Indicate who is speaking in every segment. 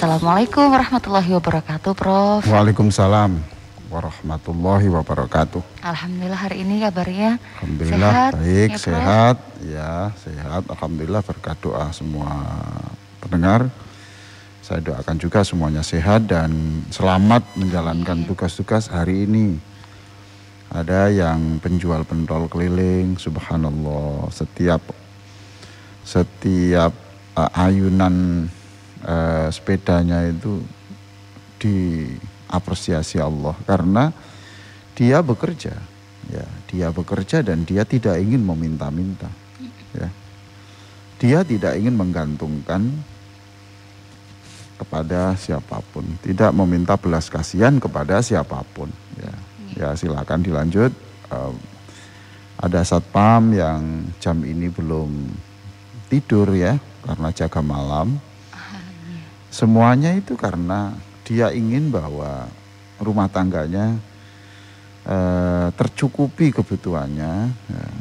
Speaker 1: Assalamualaikum warahmatullahi wabarakatuh, Prof.
Speaker 2: Waalaikumsalam warahmatullahi wabarakatuh.
Speaker 1: Alhamdulillah hari ini kabarnya
Speaker 2: Alhamdulillah
Speaker 1: sehat,
Speaker 2: baik,
Speaker 1: ya, Prof?
Speaker 2: sehat. Ya, sehat. Alhamdulillah berkat doa semua pendengar. Saya doakan juga semuanya sehat dan selamat menjalankan tugas-tugas hari ini. Ada yang penjual pentol keliling, subhanallah, setiap ayunan sepedanya itu diapresiasi Allah karena dia bekerja, ya, dia bekerja dan dia tidak ingin meminta-minta, ya, dia tidak ingin menggantungkan kepada siapapun, tidak meminta belas kasihan kepada siapapun, ya, ya silakan dilanjut. Ada satpam yang jam ini belum tidur ya karena jaga malam. Semuanya itu karena dia ingin bahwa rumah tangganya tercukupi kebutuhannya,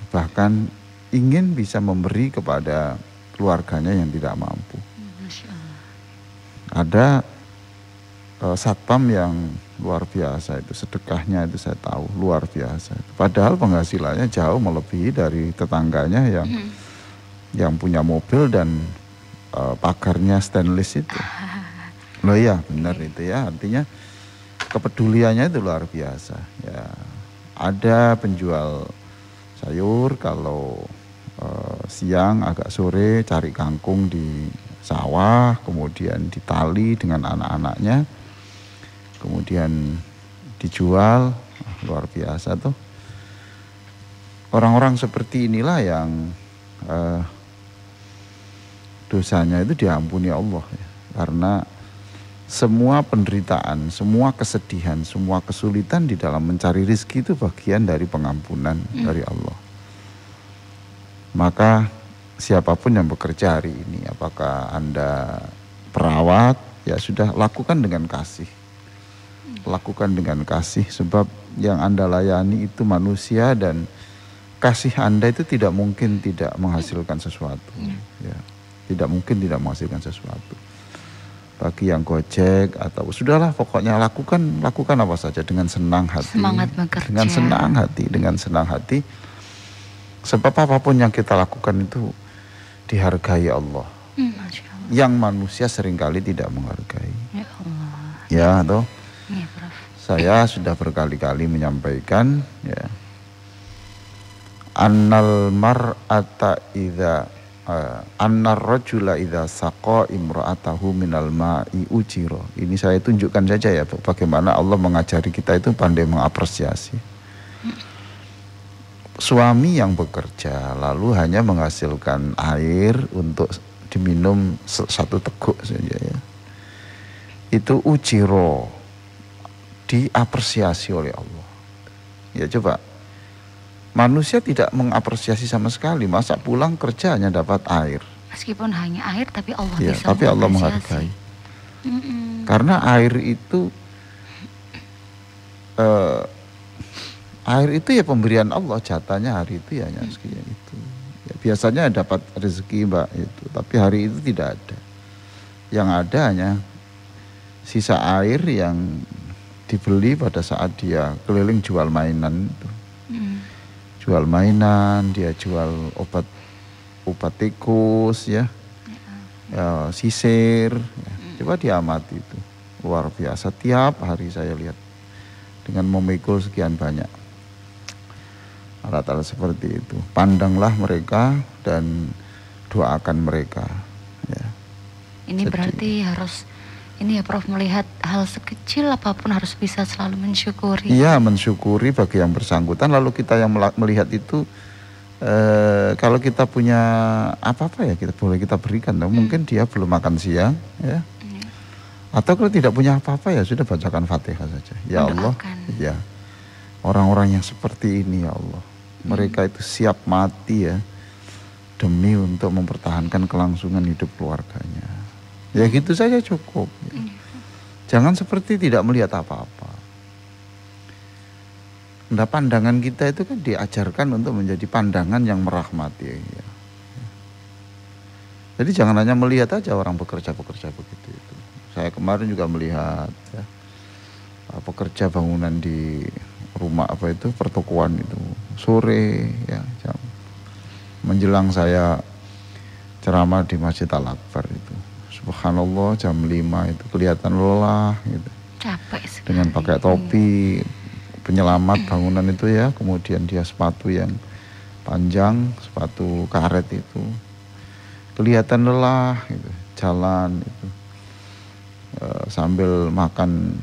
Speaker 2: bahkan ingin bisa memberi kepada keluarganya yang tidak mampu. Ada satpam yang luar biasa itu, sedekahnya itu saya tahu luar biasa. Padahal penghasilannya jauh melebihi dari tetangganya yang punya mobil dan pagarnya stainless itu. Loh iya benar itu ya, artinya kepeduliannya itu luar biasa ya. Ada penjual sayur kalau siang agak sore cari kangkung di sawah, kemudian ditali dengan anak-anaknya, kemudian dijual, luar biasa tuh. Orang-orang seperti inilah yang dosanya itu diampuni Allah ya. Karena semua penderitaan, semua kesedihan, semua kesulitan di dalam mencari rezeki itu bagian dari pengampunan dari Allah. Maka siapapun yang bekerja hari ini, apakah Anda perawat, ya sudah lakukan dengan kasih. Lakukan dengan kasih sebab yang Anda layani itu manusia dan kasih Anda itu tidak mungkin tidak menghasilkan sesuatu. Ya, tidak mungkin tidak menghasilkan sesuatu. Bagi yang gojek atau sudahlah pokoknya lakukan apa saja dengan senang hati.
Speaker 1: Semangat bekerja.
Speaker 2: Dengan senang hati. Sebab apapun yang kita lakukan itu dihargai Allah.
Speaker 1: Masya Allah.
Speaker 2: Yang manusia seringkali tidak menghargai.
Speaker 1: Ya Allah.
Speaker 2: Ya, toh.
Speaker 1: Ya, Prof.
Speaker 2: Saya sudah berkali-kali menyampaikan ya. Annal mar'ata idza annar rajula idza saqa imra'atahu minal ma'i ujira. Ini saya tunjukkan saja ya bagaimana Allah mengajari kita itu pandai mengapresiasi. Suami yang bekerja lalu hanya menghasilkan air untuk diminum satu teguk saja ya. Itu ujiro, diapresiasi oleh Allah. Ya coba. Manusia tidak mengapresiasi sama sekali. Masa pulang kerja hanya dapat air.
Speaker 1: Meskipun hanya air tapi Allah
Speaker 2: Ya,
Speaker 1: bisa
Speaker 2: tapi Allah menghargai. Karena air itu ya pemberian Allah, jatahnya hari itu ya hanya sekian itu. Ya, biasanya dapat rezeki Mbak itu, tapi hari itu tidak ada. Yang ada hanya sisa air yang dibeli pada saat dia keliling jual mainan itu. Jual mainan, dia jual obat tikus ya, sisir. Ya. Coba diamati itu, luar biasa. Tiap hari saya lihat dengan memikul sekian banyak alat-alat seperti itu. Pandanglah mereka dan doakan mereka. Ya.
Speaker 1: Ini berarti harus ini ya Prof, melihat hal sekecil apapun harus bisa selalu mensyukuri.
Speaker 2: Iya, mensyukuri bagi yang bersangkutan. Lalu kita yang melihat itu, kalau kita punya apa-apa ya boleh kita berikan. Mungkin dia belum makan siang, ya. Atau kalau tidak punya apa-apa ya sudah bacakan Fatihah saja. Ya Allah, ya orang-orang yang seperti ini ya Allah, mereka itu siap mati ya demi untuk mempertahankan kelangsungan hidup keluarganya. Ya gitu saja cukup. Ya. Jangan seperti tidak melihat apa-apa. Nah, pandangan kita itu kan diajarkan untuk menjadi pandangan yang merahmati. Ya. Jadi jangan hanya melihat aja orang bekerja begitu itu. Saya kemarin juga melihat ya, pekerja bangunan di rumah apa itu pertokoan itu sore ya jam menjelang saya ceramah di Masjid Al Akbar itu, subhanallah jam 5 itu kelihatan lelah gitu.
Speaker 1: Capek sekali.
Speaker 2: Dengan pakai topi penyelamat bangunan itu ya, kemudian dia sepatu yang panjang, sepatu karet itu, kelihatan lelah gitu, jalan itu sambil makan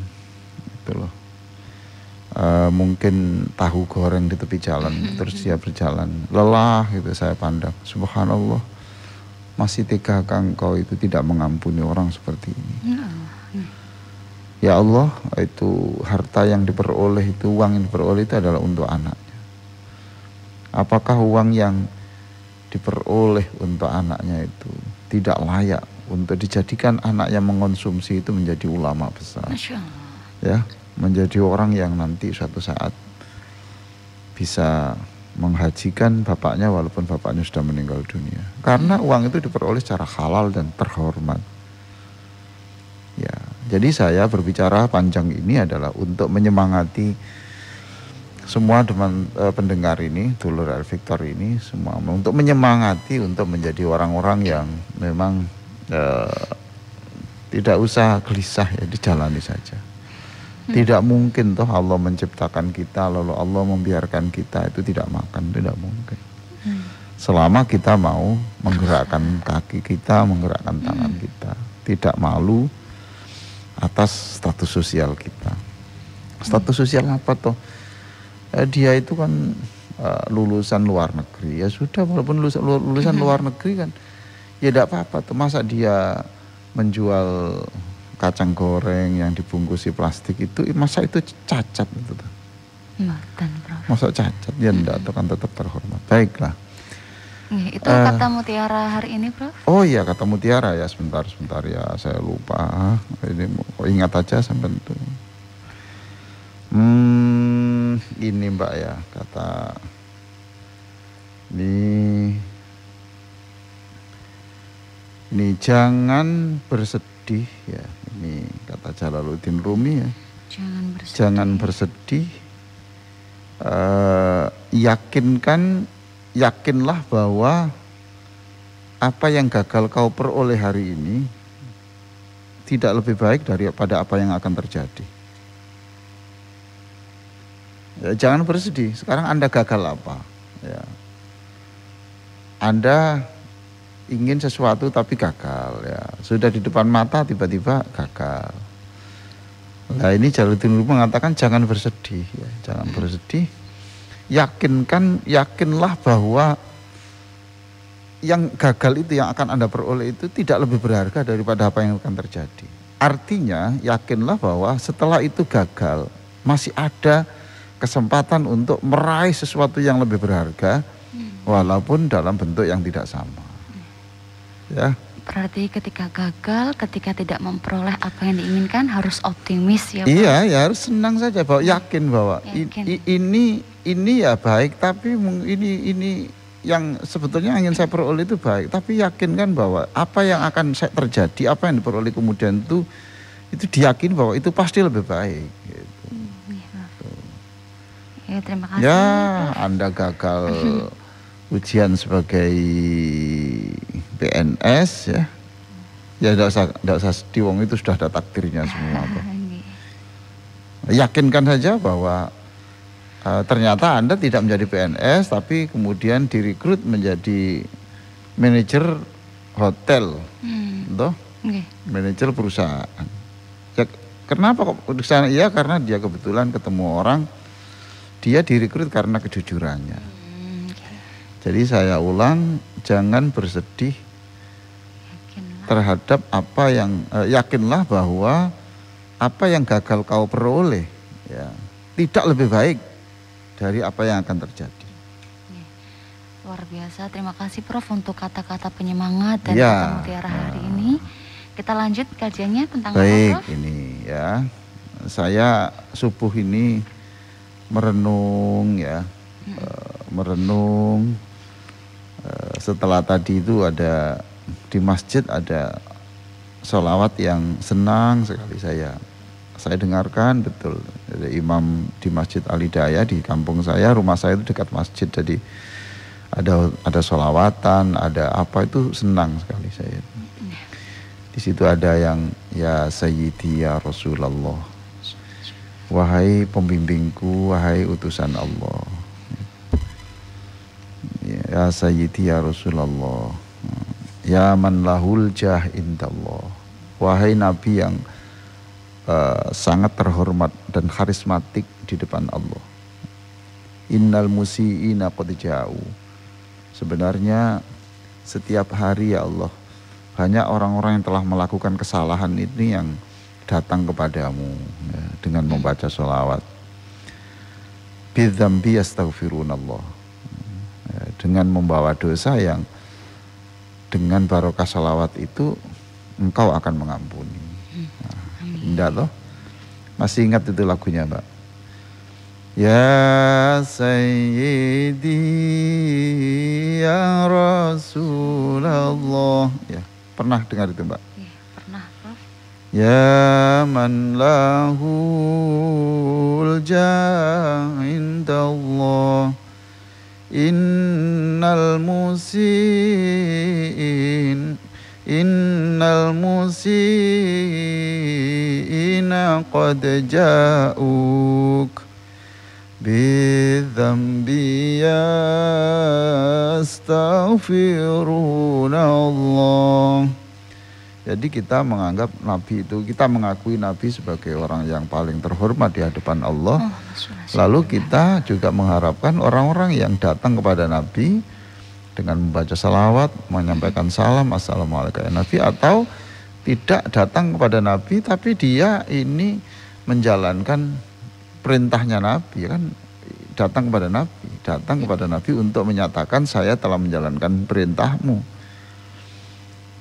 Speaker 2: itu loh, mungkin tahu goreng di tepi jalan, terus dia berjalan lelah gitu. Saya pandang, subhanallah, masih tegakah Engkau itu tidak mengampuni orang seperti ini. Ya Allah, itu harta yang diperoleh itu, uang yang diperoleh itu adalah untuk anaknya. Apakah uang yang diperoleh untuk anaknya itu tidak layak untuk dijadikan anak yang mengonsumsi itu menjadi ulama besar, ya, menjadi orang yang nanti suatu saat bisa menghajikan bapaknya walaupun bapaknya sudah meninggal dunia, karena uang itu diperoleh secara halal dan terhormat. Ya, jadi saya berbicara panjang ini adalah untuk menyemangati semua pendengar ini, dulur Al Victor ini semua, untuk menyemangati untuk menjadi orang-orang yang memang tidak usah gelisah ya, dijalani saja. Tidak mungkin toh Allah menciptakan kita lalu Allah membiarkan kita itu tidak makan, tidak mungkin. Selama kita mau menggerakkan kaki kita, menggerakkan tangan kita, tidak malu atas status sosial kita. Status sosial apa toh? Dia itu kan lulusan luar negeri, ya sudah, walaupun lulusan luar negeri kan ya tidak apa-apa tuh. Masa dia menjual kacang goreng yang dibungkusi plastik itu, masa itu cacat itu tuh? Masa cacat? Ya enggak, itu kan tetap terhormat. Baiklah.
Speaker 1: Itu kata mutiara hari ini, Prof? Oh
Speaker 2: iya, kata mutiara ya, sebentar ya, saya lupa. Ini ingat aja sampai itu. Ini Mbak ya, kata ini jangan bersedih ya. Ini kata Jalaluddin Rumi ya. Jangan bersedih. Yakinlah bahwa apa yang gagal kau peroleh hari ini tidak lebih baik daripada apa yang akan terjadi. Ya, jangan bersedih. Sekarang Anda gagal apa? Ya. Anda ingin sesuatu tapi gagal ya. Sudah di depan mata tiba-tiba gagal. Nah, ini Jalaluddin Rumi mengatakan jangan bersedih ya, jangan bersedih. Yakinlah bahwa yang gagal itu, yang akan Anda peroleh itu tidak lebih berharga daripada apa yang akan terjadi. Artinya yakinlah bahwa setelah itu gagal masih ada kesempatan untuk meraih sesuatu yang lebih berharga walaupun dalam bentuk yang tidak sama. Ya.
Speaker 1: Berarti ketika gagal, ketika tidak memperoleh apa yang diinginkan harus optimis ya Pak?
Speaker 2: Iya, ya harus senang saja, bahwa yakin bahwa ini ya baik, tapi ini yang sebetulnya ingin saya peroleh itu baik, tapi yakinkan bahwa apa yang akan terjadi, apa yang diperoleh kemudian itu diyakini bahwa itu pasti lebih baik. Gitu.
Speaker 1: Ya, terima kasih.
Speaker 2: Ya, Anda gagal ujian sebagai PNS ya. Ya tidak usah sedih, wong itu sudah ada takdirnya semua. Yakinkan saja bahwa ternyata Anda tidak menjadi PNS, tapi kemudian direkrut menjadi manajer hotel, toh, manajer perusahaan. Ya, kenapa kok di sana? Iya, karena dia kebetulan ketemu orang, dia direkrut karena kejujurannya. Jadi saya ulang, jangan bersedih terhadap apa yang yakinlah bahwa apa yang gagal kau peroleh ya tidak lebih baik dari apa yang akan terjadi.
Speaker 1: Luar biasa, terima kasih Prof untuk kata-kata penyemangat dan kata mutiara hari ini. Kita lanjut kajiannya tentang apa, Prof?
Speaker 2: Ini ya, saya subuh ini merenung ya, setelah tadi itu ada di masjid ada sholawat yang senang sekali saya dengarkan betul. Jadi imam di Masjid Al-Hidayah di kampung saya, rumah saya itu dekat masjid, jadi ada sholawatan, ada apa, itu senang sekali saya. Di situ ada yang ya Sayyidi ya Rasulullah, wahai pembimbingku, wahai utusan Allah. Ya Sayyidi ya Rasulullah, ya man lahul jah indallah, wahai Nabi yang sangat terhormat dan karismatik di depan Allah. Innal musi'ina qad ja'u, sebenarnya setiap hari ya Allah banyak orang-orang yang telah melakukan kesalahan ini yang datang kepadamu ya, dengan membaca sholawat. Bidzambi yastaghfirunallah, ya, dengan membawa dosa yang dengan barokah sholawat itu engkau akan mengampuni. Nah, indah loh. Masih ingat itu lagunya, Mbak? Ya Sayyidi ya Rasulullah. Ya, pernah dengar itu, Mbak?
Speaker 1: Ya, pernah, Prof.
Speaker 2: Ya man lahul jah indallah, innal musi'ina qad ja'uk bidzambi yastaghfirunallah. Jadi kita menganggap Nabi itu, kita mengakui Nabi sebagai orang yang paling terhormat di hadapan Allah. Lalu kita juga mengharapkan orang-orang yang datang kepada Nabi dengan membaca salawat, menyampaikan salam, assalamualaikum ya Nabi, atau tidak datang kepada Nabi tapi dia ini menjalankan perintahnya Nabi, kan datang kepada Nabi untuk menyatakan saya telah menjalankan perintahmu.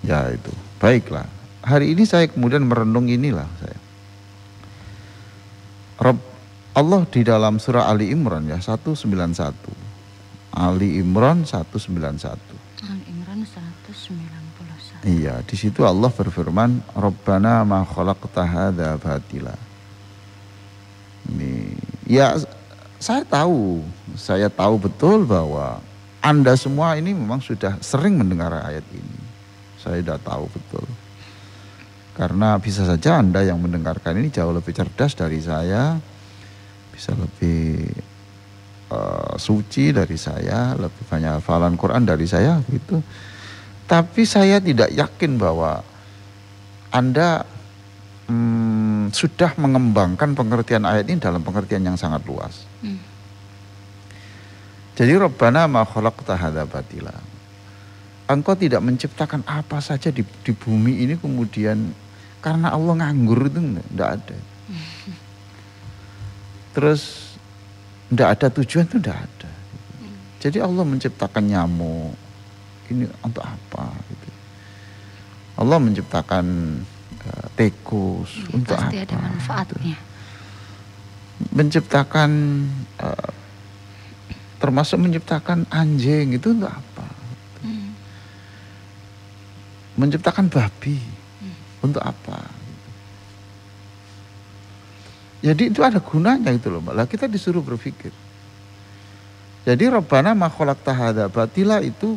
Speaker 2: Ya itu, baiklah. Hari ini saya kemudian merenung inilah saya. Allah di dalam surah Ali Imran ya 191. Ali Imran 191.
Speaker 1: Ali Imran 191.
Speaker 2: Iya, di situ Allah berfirman, Rabbana ma khalaqta hadza batila. Ini ya saya tahu betul bahwa Anda semua ini memang sudah sering mendengar ayat ini. Saya sudah tahu betul. Karena bisa saja Anda yang mendengarkan ini jauh lebih cerdas dari saya, bisa lebih suci dari saya, lebih banyak hafalan Quran dari saya gitu. Tapi saya tidak yakin bahwa Anda sudah mengembangkan pengertian ayat ini dalam pengertian yang sangat luas. Jadi Rabbana ma khalaqta hadza batila. Engkau tidak menciptakan apa saja di bumi ini kemudian karena Allah nganggur, itu enggak ada. Terus enggak ada tujuan, itu enggak ada. Jadi Allah menciptakan nyamuk ini untuk apa gitu. Allah menciptakan tikus untuk apa?
Speaker 1: Pasti ada manfaatnya.
Speaker 2: Menciptakan termasuk menciptakan anjing itu untuk apa? Menciptakan babi untuk apa? Jadi itu ada gunanya itu loh, Mbak. Lah kita disuruh berpikir. Jadi Rabbana ma khalaqta hadza batila itu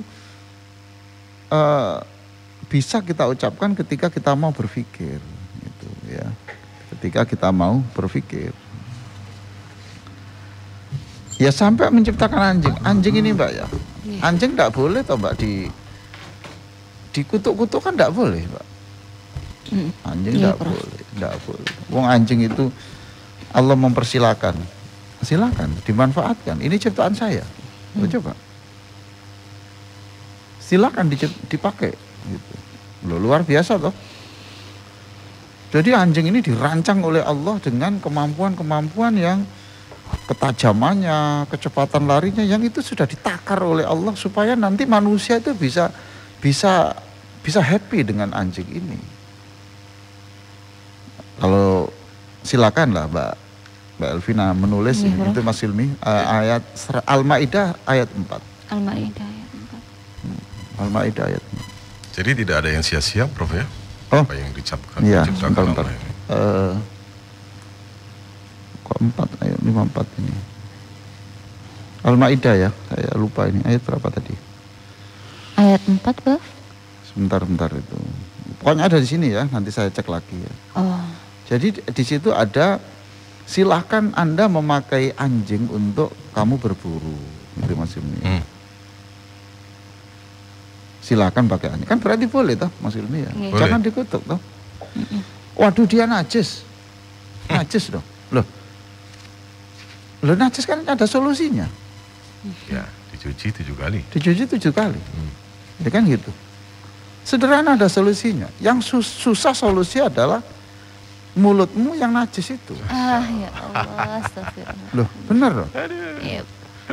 Speaker 2: bisa kita ucapkan ketika kita mau berpikir gitu ya. Ketika kita mau berpikir. Ya sampai menciptakan anjing. Anjing ini, Mbak ya. Anjing enggak boleh toh, Mbak, dikutuk-kutuk kan enggak boleh, Mbak. Anjing enggak boleh. Wong anjing itu Allah mempersilakan. Silakan dimanfaatkan. Ini ciptaan saya. Coba. Silakan dipakai gitu. Loh, luar biasa toh. Jadi anjing ini dirancang oleh Allah dengan kemampuan-kemampuan yang ketajamannya, kecepatan larinya yang itu sudah ditakar oleh Allah supaya nanti manusia itu bisa happy dengan anjing ini. Kalau silakanlah Mbak Elvina menulis ini, itu Mas Hilmi ayat Al-Maidah ayat 4.
Speaker 1: Al-Maidah ayat 4.
Speaker 2: Al-Maidah ayat 4.
Speaker 3: Jadi tidak ada yang sia-sia, Prof ya? Apa yang diciptakan
Speaker 2: sebentar.
Speaker 3: Allah ini?
Speaker 2: Kok 4 ayat 54 ini. Al-Maidah ya, saya lupa ini ayat berapa tadi?
Speaker 1: Ayat 4, Baf.
Speaker 2: Sebentar itu. Pokoknya ada di sini ya, nanti saya cek lagi ya.
Speaker 1: Oh.
Speaker 2: Jadi di situ ada silahkan Anda memakai anjing untuk kamu berburu, gitu Mas Ilmi. Silahkan pakai anjing, kan berarti boleh toh Mas Ilmi ya. Jangan dikutuk toh. Waduh dia najis, najis dong. Loh najis kan ada solusinya.
Speaker 3: Ya, dicuci 7 kali.
Speaker 2: Dicuci 7 kali. Ya kan gitu. Sederhana ada solusinya. Yang susah solusi adalah mulutmu yang najis itu.
Speaker 1: Ya Allah, astagfirullah.
Speaker 2: Loh, bener loh.
Speaker 1: Yep.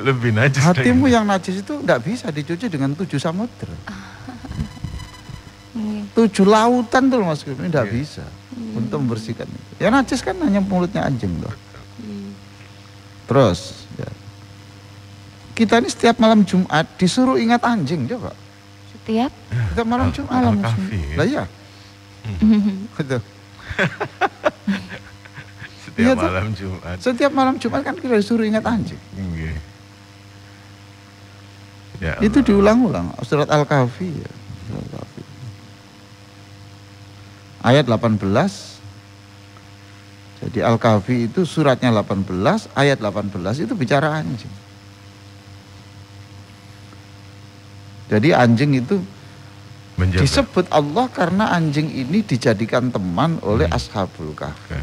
Speaker 3: Lebih najis.
Speaker 2: Hatimu yang najis itu enggak bisa dicuci dengan 7 samudra. 7 lautan tuh Mas Ilmi enggak bisa untuk membersihkan itu. Ya najis kan hanya mulutnya anjing loh. Terus ya. Kita ini setiap malam Jumat disuruh ingat anjing coba.
Speaker 1: Setiap
Speaker 2: malam Jumat.
Speaker 1: Malam Jumat.
Speaker 2: Lah iya. Betul.
Speaker 3: Setiap malam Jumat.
Speaker 2: Setiap malam Jumat kan kita disuruh ingat anjing.
Speaker 3: Ya
Speaker 2: itu diulang-ulang surat Al-Kahfi ya. Ayat 18. Jadi Al-Kahfi itu suratnya 18, ayat 18 itu bicara anjing. Jadi anjing itu menjaga. Disebut Allah karena anjing ini dijadikan teman oleh Ashabul Kahfi.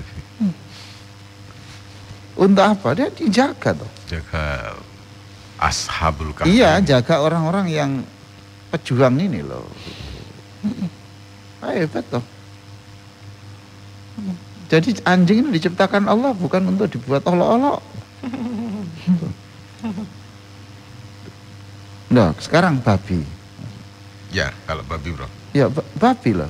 Speaker 2: Untuk apa? Dia dijaga toh.
Speaker 3: Jaga Ashabul Kahfi.
Speaker 2: Iya, jaga orang-orang yang pejuang ini loh. Hebat toh. Jadi anjing ini diciptakan Allah bukan untuk dibuat olok-olok. Nah, sekarang babi.
Speaker 3: Ya, kalau babi bro.
Speaker 2: Ya, babi lah.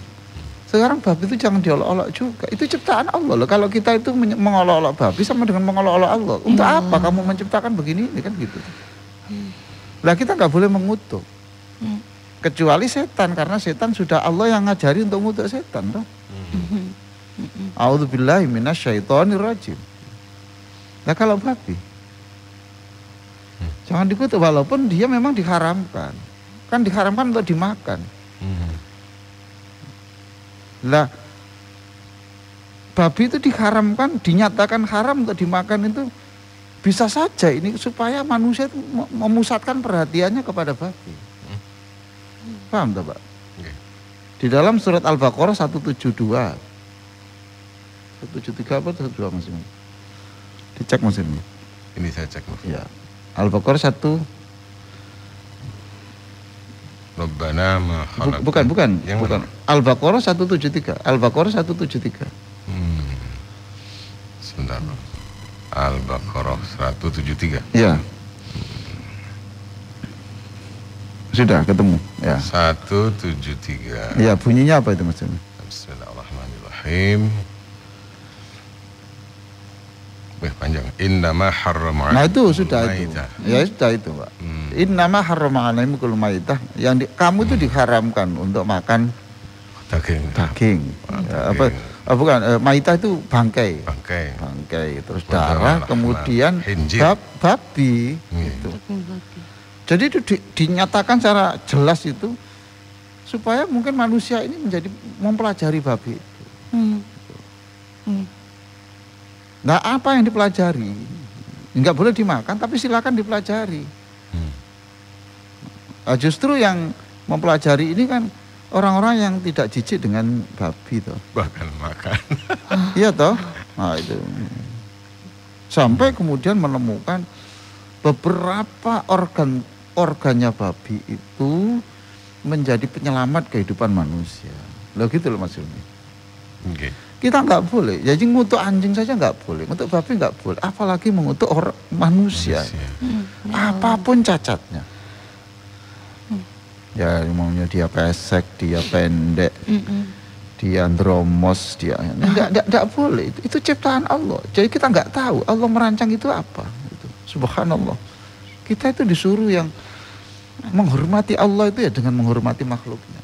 Speaker 2: Sekarang babi itu jangan diolok-olok juga. Itu ciptaan Allah loh. Kalau kita itu mengolok-olok babi sama dengan mengolok-olok Allah. Untuk apa kamu menciptakan begini ini kan gitu. Lah kita nggak boleh mengutuk. Kecuali setan, karena setan sudah Allah yang ngajari untuk mengutuk setan toh. A'udzubillahi minasyaitonirrajim. Nah kalau babi jangan dikutuk walaupun dia memang diharamkan. Kan diharamkan untuk dimakan. Lah babi itu diharamkan, dinyatakan haram untuk dimakan itu bisa saja ini supaya manusia itu memusatkan perhatiannya kepada babi. Paham tak Pak? Di dalam surat Al-Baqarah 172 173 apa 172 Mas ini? Dicek Mas ini.
Speaker 3: Ini saya cek Mas.
Speaker 2: Ya. Al-Baqarah 1
Speaker 3: Rabbana ma khalaqta.
Speaker 2: Bukan. Al-Baqarah 173. Al-Baqarah 173.
Speaker 3: Sebentar. Al-Baqarah 173.
Speaker 2: Iya. Sudah ketemu ya.
Speaker 3: 173.
Speaker 2: Iya, bunyinya apa itu Mas?
Speaker 3: Bismillahirrahmanirrahim. Panjang. Innama harrama.
Speaker 2: Nah itu sudah itu. Ya sudah itu Pak. Innama harrama alaimukul maitah. Yang kamu itu diharamkan untuk makan daging. Ya, apa? Bukan, maitah itu bangkai. Terus darah, kemudian babi. Gitu. Jadi itu dinyatakan secara jelas itu supaya mungkin manusia ini menjadi mempelajari babi itu. Nah apa yang dipelajari? Enggak boleh dimakan, tapi silakan dipelajari. Justru yang mempelajari ini kan orang-orang yang tidak jijik dengan babi toh.
Speaker 3: Bahkan makan.
Speaker 2: Iya toh. Nah itu. Sampai kemudian menemukan beberapa organnya babi itu menjadi penyelamat kehidupan manusia. Loh gitu loh Mas Yuni.
Speaker 3: Okay.
Speaker 2: Kita nggak boleh, jadi ngutuk anjing saja nggak boleh, ngutuk babi nggak boleh, apalagi mengutuk orang manusia. Apapun cacatnya. Ya maunya dia pesek, dia pendek, dia andromos, dia nggak boleh. Itu ciptaan Allah. Jadi kita nggak tahu Allah merancang itu apa. Gitu. Subhanallah. Kita itu disuruh yang menghormati Allah itu ya dengan menghormati makhluknya.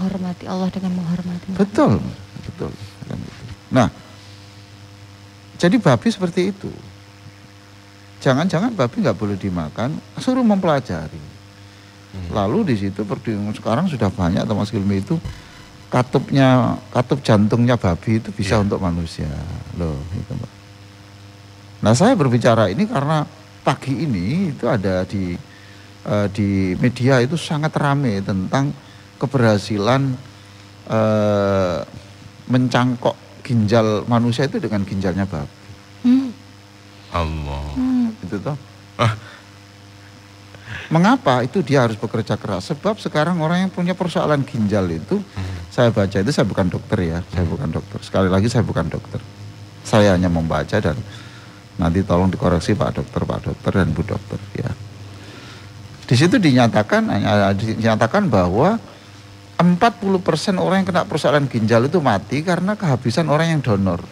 Speaker 1: menghormati Allah dengan menghormati makhluk.
Speaker 2: Betul, betul. Nah, jadi babi seperti itu. Jangan-jangan babi nggak boleh dimakan, suruh mempelajari. Lalu di situ sekarang sudah banyak Mas Gilmi itu katup jantungnya babi itu bisa untuk manusia. Loh, itu Mbak. Nah, saya berbicara ini karena pagi ini itu ada di media itu sangat ramai tentang keberhasilan mencangkok ginjal manusia itu dengan ginjalnya babi.
Speaker 3: Allah.
Speaker 2: Itu toh. Mengapa itu dia harus bekerja keras? Sebab sekarang orang yang punya persoalan ginjal itu, saya baca itu, saya bukan dokter ya, saya bukan dokter. Sekali lagi saya bukan dokter. Saya hanya membaca dan nanti tolong dikoreksi Pak dokter dan Bu dokter ya. Di situ dinyatakan bahwa 40% orang yang kena persoalan ginjal itu mati karena kehabisan orang yang donor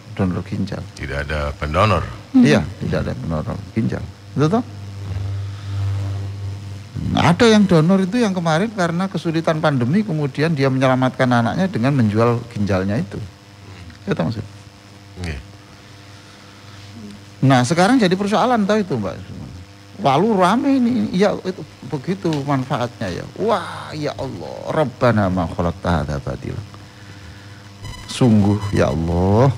Speaker 2: ginjal.
Speaker 3: Tidak ada pendonor.
Speaker 2: Iya, tidak ada pendonor ginjal. Itu toh? Nah, ada yang donor itu yang kemarin karena kesulitan pandemi kemudian dia menyelamatkan anaknya dengan menjual ginjalnya itu. Itu maksud.
Speaker 3: Yeah.
Speaker 2: Nah, sekarang jadi persoalan tahu itu Mbak. Lalu rame ini, ya itu begitu manfaatnya ya. Wah, ya Allah, Rabbana ma khalaqta hadza batila. Sungguh ya Allah,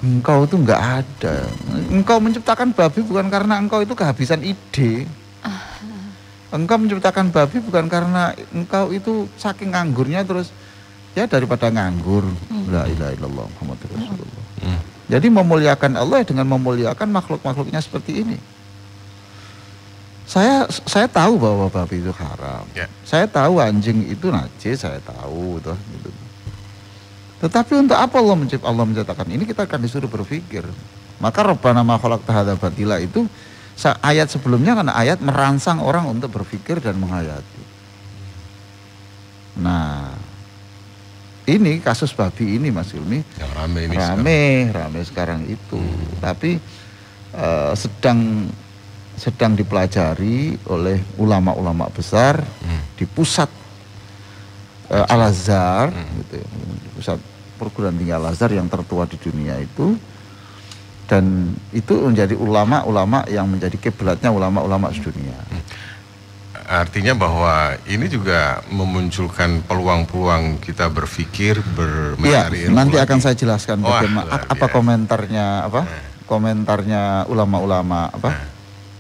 Speaker 2: Engkau itu enggak ada. Engkau menciptakan babi bukan karena engkau itu kehabisan ide. Engkau menciptakan babi bukan karena engkau itu saking nganggurnya terus ya daripada nganggur. La ilaha illallah Muhammadur Rasulullah. Jadi memuliakan Allah dengan memuliakan makhluk-makhluknya seperti ini. Saya tahu bahwa babi itu haram.
Speaker 3: Yeah.
Speaker 2: Saya tahu anjing itu najis, saya tahu toh gitu. Tetapi untuk apa Allah menciptakan ini, kita akan disuruh berpikir. Maka Rabbana ma khalaqta hadza batila itu ayat sebelumnya kan ayat merangsang orang untuk berpikir dan menghayati. Nah, ini kasus babi ini Mas Ilmi
Speaker 3: yang rame
Speaker 2: sekarang itu. Tapi sedang dipelajari oleh ulama-ulama besar di pusat Al-Azhar gitu ya, pusat perguruan tinggi Al-Azhar yang tertua di dunia itu. Dan itu menjadi ulama-ulama yang menjadi kiblatnya ulama-ulama sedunia.
Speaker 3: Artinya bahwa ini juga memunculkan peluang-peluang kita berpikir, mencari ilmu.
Speaker 2: Nanti
Speaker 3: lagi.
Speaker 2: Akan saya jelaskan bagaimana apa komentarnya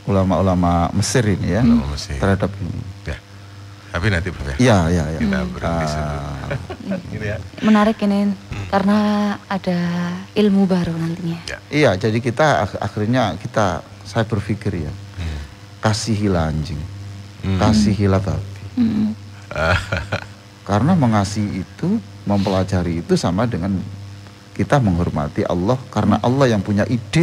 Speaker 2: ulama-ulama Mesir ini ya terhadap ini.
Speaker 3: Ya. Tapi nanti Pak
Speaker 2: ya.
Speaker 3: Kita berhenti
Speaker 1: Gitu ya. Menarik ini karena ada ilmu baru nantinya.
Speaker 3: Ya.
Speaker 2: Iya, jadi saya berpikir ya, kasihilah anjing, kasihilah babi. Karena mengasihi itu, mempelajari itu sama dengan kita menghormati Allah, karena Allah yang punya ide